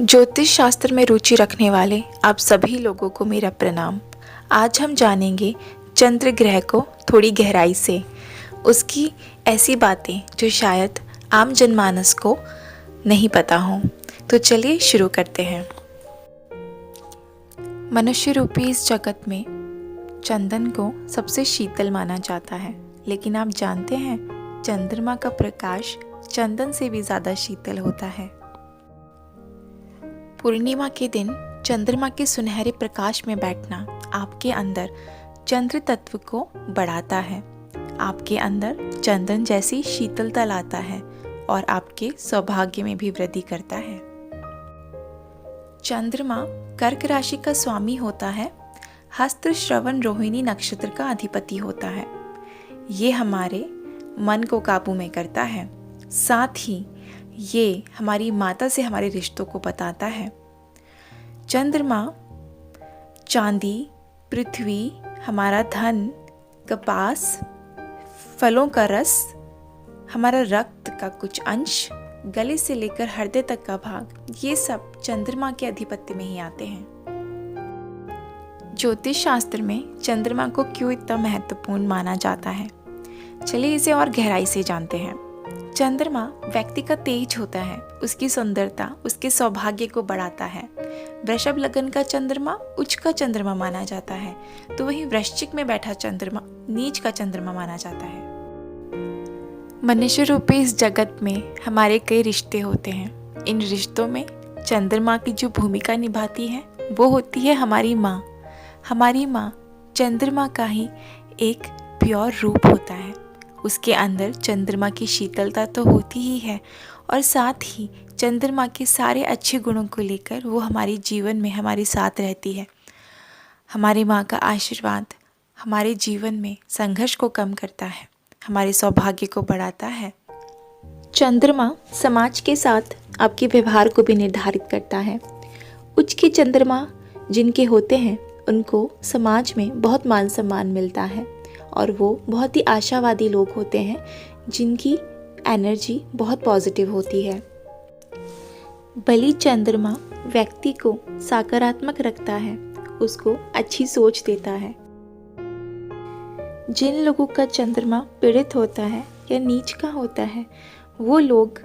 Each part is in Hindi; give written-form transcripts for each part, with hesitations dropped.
ज्योतिष शास्त्र में रुचि रखने वाले आप सभी लोगों को मेरा प्रणाम। आज हम जानेंगे चंद्र ग्रह को थोड़ी गहराई से, उसकी ऐसी बातें जो शायद आम जनमानस को नहीं पता हों। तो चलिए शुरू करते हैं। मनुष्य रूपी इस जगत में चंदन को सबसे शीतल माना जाता है, लेकिन आप जानते हैं चंद्रमा का प्रकाश चंदन से भी ज़्यादा शीतल होता है। पूर्णिमा के दिन चंद्रमा के सुनहरे प्रकाश में बैठना आपके अंदर चंद्र तत्व को बढ़ाता है, आपके अंदर चंदन जैसी शीतलता लाता है और आपके सौभाग्य में भी वृद्धि करता है। चंद्रमा कर्क राशि का स्वामी होता है, हस्त श्रवण रोहिणी नक्षत्र का अधिपति होता है। ये हमारे मन को काबू में करता है, साथ ही ये हमारी माता से हमारे रिश्तों को बताता है। चंद्रमा चांदी, पृथ्वी, हमारा धन, कपास, फलों का रस, हमारा रक्त का कुछ अंश, गले से लेकर हृदय तक का भाग, ये सब चंद्रमा के अधिपत्य में ही आते हैं। ज्योतिष शास्त्र में चंद्रमा को क्यों इतना महत्वपूर्ण माना जाता है, चलिए इसे और गहराई से जानते हैं। चंद्रमा व्यक्ति का तेज होता है, उसकी सुंदरता उसके सौभाग्य को बढ़ाता है। वृषभ लगन का चंद्रमा उच्च का चंद्रमा माना जाता है, तो वहीं वृश्चिक में बैठा चंद्रमा नीच का चंद्रमा माना जाता है। मनुष्य रूपी इस जगत में हमारे कई रिश्ते होते हैं। इन रिश्तों में चंद्रमा की जो भूमिका निभाती है वो होती है हमारी माँ। हमारी माँ चंद्रमा का ही एक प्योर रूप होता है। उसके अंदर चंद्रमा की शीतलता तो होती ही है और साथ ही चंद्रमा के सारे अच्छे गुणों को लेकर वो हमारे जीवन में हमारे साथ रहती है। हमारी माँ का आशीर्वाद हमारे जीवन में संघर्ष को कम करता है, हमारे सौभाग्य को बढ़ाता है। चंद्रमा समाज के साथ आपके व्यवहार को भी निर्धारित करता है। उच्च के चंद्रमा जिनके होते हैं उनको समाज में बहुत मान सम्मान मिलता है और वो बहुत ही आशावादी लोग होते हैं जिनकी एनर्जी बहुत पॉजिटिव होती है। बलि चंद्रमा व्यक्ति को सकारात्मक रखता है, उसको अच्छी सोच देता है। जिन लोगों का चंद्रमा पीड़ित होता है या नीच का होता है वो लोग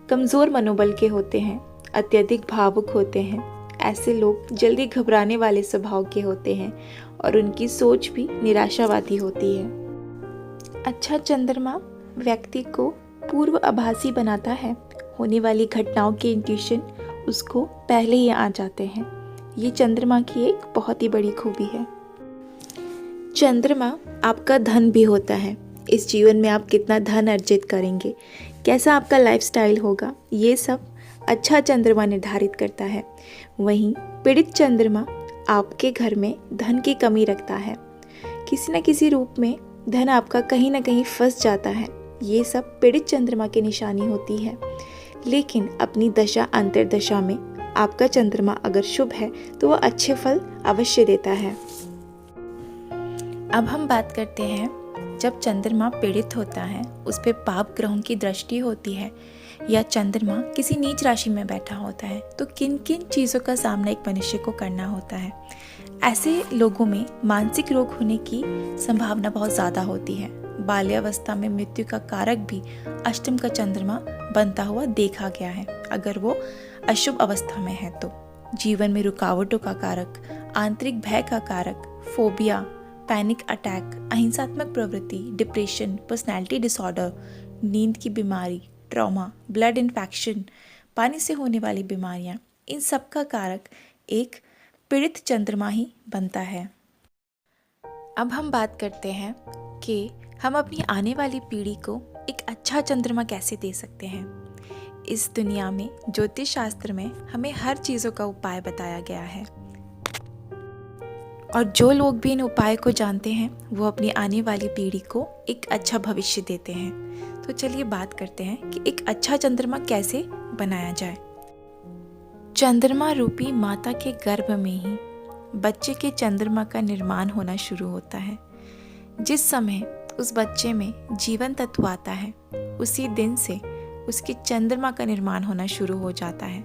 कमज़ोर मनोबल के होते हैं, अत्यधिक भावुक होते हैं। ऐसे लोग जल्दी घबराने वाले स्वभाव के होते हैं और उनकी सोच भी निराशावादी होती है। अच्छा चंद्रमा व्यक्ति को पूर्व आभासी बनाता है, होने वाली घटनाओं के इंट्यूशन उसको पहले ही आ जाते हैं। ये चंद्रमा की एक बहुत ही बड़ी खूबी है। चंद्रमा आपका धन भी होता है। इस जीवन में आप कितना धन अर्जित करेंगे, कैसा आपका लाइफस्टाइल होगा, ये सब अच्छा चंद्रमा निर्धारित करता है। वहीं पीड़ित चंद्रमा आपके घर में धन की कमी रखता है, किसी न किसी रूप में धन आपका कहीं ना कहीं फंस जाता है। ये सब पीड़ित चंद्रमा की निशानी होती है। लेकिन अपनी दशा अंतर्दशा में आपका चंद्रमा अगर शुभ है तो वह अच्छे फल अवश्य देता है। अब हम बात करते हैं जब चंद्रमा पीड़ित होता है, उस पे पाप ग्रहों की दृष्टि होती है या चंद्रमा किसी नीच राशि में बैठा होता है तो किन किन चीज़ों का सामना एक मनुष्य को करना होता है। ऐसे लोगों में मानसिक रोग होने की संभावना बहुत ज़्यादा होती है। बाल्यावस्था में मृत्यु का कारक भी अष्टम का चंद्रमा बनता हुआ देखा गया है, अगर वो अशुभ अवस्था में है तो। जीवन में रुकावटों का कारक, आंतरिक भय का कारक, फोबिया, पैनिक अटैक, अहिंसात्मक प्रवृत्ति, डिप्रेशन, पर्सनैलिटी डिसऑर्डर, नींद की बीमारी, ट्रॉमा, ब्लड इन्फेक्शन, पानी से होने वाली बीमारियां, इन सब का कारक एक पीड़ित चंद्रमा ही बनता है। अब हम बात करते हैं कि हम अपनी आने वाली पीढ़ी को एक अच्छा चंद्रमा कैसे दे सकते हैं। इस दुनिया में ज्योतिष शास्त्र में हमें हर चीज़ों का उपाय बताया गया है और जो लोग भी इन उपाय को जानते हैं वो अपनी आने वाली पीढ़ी को एक अच्छा भविष्य देते हैं। तो चलिए बात करते हैं कि एक अच्छा चंद्रमा कैसे बनाया जाए। चंद्रमा रूपी माता के गर्भ में ही बच्चे के चंद्रमा का निर्माण होना शुरू होता है। जिस समय उस बच्चे में जीवन तत्व आता है उसी दिन से उसके चंद्रमा का निर्माण होना शुरू हो जाता है।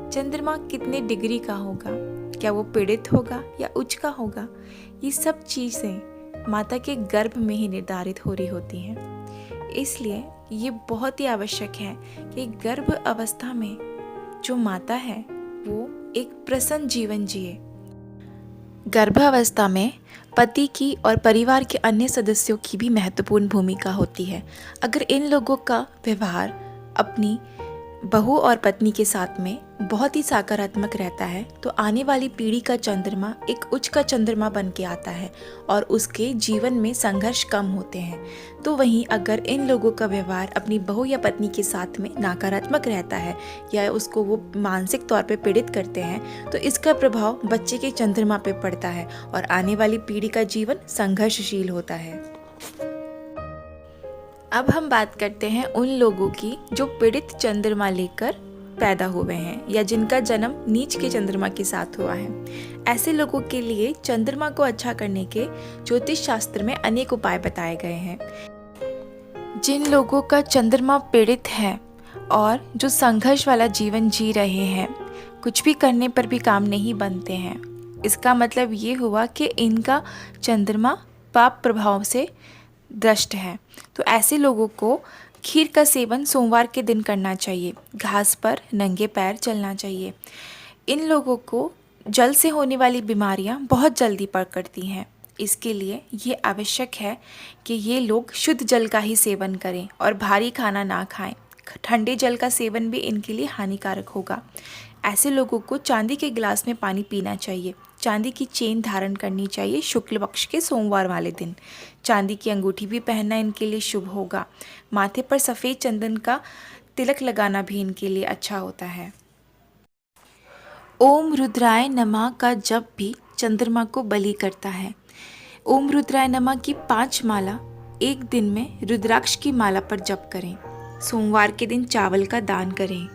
चंद्रमा कितने डिग्री का होगा, क्या वो पीड़ित होगा या उच्च का होगा, ये सब चीज़ें माता के गर्भ में ही निर्धारित हो रही होती हैं। इसलिए ये बहुत ही आवश्यक है कि गर्भ अवस्था में जो माता है वो एक प्रसन्न जीवन जिए। गर्भावस्था में पति की और परिवार के अन्य सदस्यों की भी महत्वपूर्ण भूमिका होती है। अगर इन लोगों का व्यवहार अपनी बहू और पत्नी के साथ में बहुत ही सकारात्मक रहता है तो आने वाली पीढ़ी का चंद्रमा एक उच्च का चंद्रमा बन के आता है और उसके जीवन में संघर्ष कम होते हैं। तो वहीं अगर इन लोगों का व्यवहार अपनी बहू या पत्नी के साथ में नकारात्मक रहता है या उसको वो मानसिक तौर पे पीड़ित करते हैं तो इसका प्रभाव बच्चे के चंद्रमा पे पड़ता है और आने वाली पीढ़ी का जीवन संघर्षशील होता है। अब हम बात करते हैं उन लोगों की जो पीड़ित चंद्रमा लेकर पैदा हुए हैं या जिनका जन्म नीच के चंद्रमा के साथ हुआ है। ऐसे लोगों के लिए चंद्रमा को अच्छा करने के ज्योतिष शास्त्र में अनेक उपाय बताए गए हैं। जिन लोगों का चंद्रमा पीड़ित है और जो संघर्ष वाला जीवन जी रहे हैं, कुछ भी करने पर भी काम नहीं बनते हैं, इसका मतलब ये हुआ कि इनका चंद्रमा पाप प्रभाव से दृष्ट है। तो ऐसे लोगों को खीर का सेवन सोमवार के दिन करना चाहिए। घास पर नंगे पैर चलना चाहिए। इन लोगों को जल से होने वाली बीमारियां बहुत जल्दी पकड़ती हैं। इसके लिए ये आवश्यक है कि ये लोग शुद्ध जल का ही सेवन करें और भारी खाना ना खाएं। ठंडे जल का सेवन भी इनके लिए हानिकारक होगा। ऐसे लोगों को चांदी के गिलास में पानी पीना चाहिए। चांदी की चेन धारण करनी चाहिए शुक्ल पक्ष के सोमवार वाले दिन। चांदी की अंगूठी भी पहनना इनके लिए शुभ होगा। माथे पर सफ़ेद चंदन का तिलक लगाना भी इनके लिए अच्छा होता है। ओम रुद्राय नमः का जप भी चंद्रमा को बलि करता है। ओम रुद्राय नमः की 5 माला एक दिन में रुद्राक्ष की माला पर जप करें। सोमवार के दिन चावल का दान करें।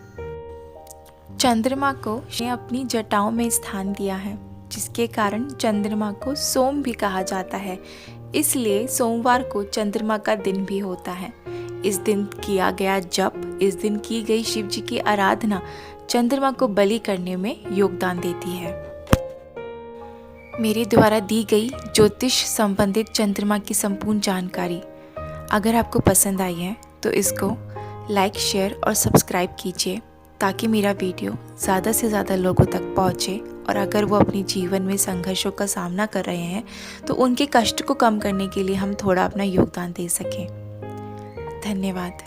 चंद्रमा को ने अपनी जटाओं में स्थान दिया है, जिसके कारण चंद्रमा को सोम भी कहा जाता है। इसलिए सोमवार को चंद्रमा का दिन भी होता है। इस दिन किया गया जप, इस दिन की गई शिव जी की आराधना चंद्रमा को बलि करने में योगदान देती है। मेरे द्वारा दी गई ज्योतिष संबंधित चंद्रमा की संपूर्ण जानकारी अगर आपको पसंद आई है तो इसको लाइक, शेयर और सब्सक्राइब कीजिए ताकि मेरा वीडियो ज़्यादा से ज़्यादा लोगों तक पहुँचे और अगर वो अपने जीवन में संघर्षों का सामना कर रहे हैं तो उनके कष्ट को कम करने के लिए हम थोड़ा अपना योगदान दे सकें। धन्यवाद।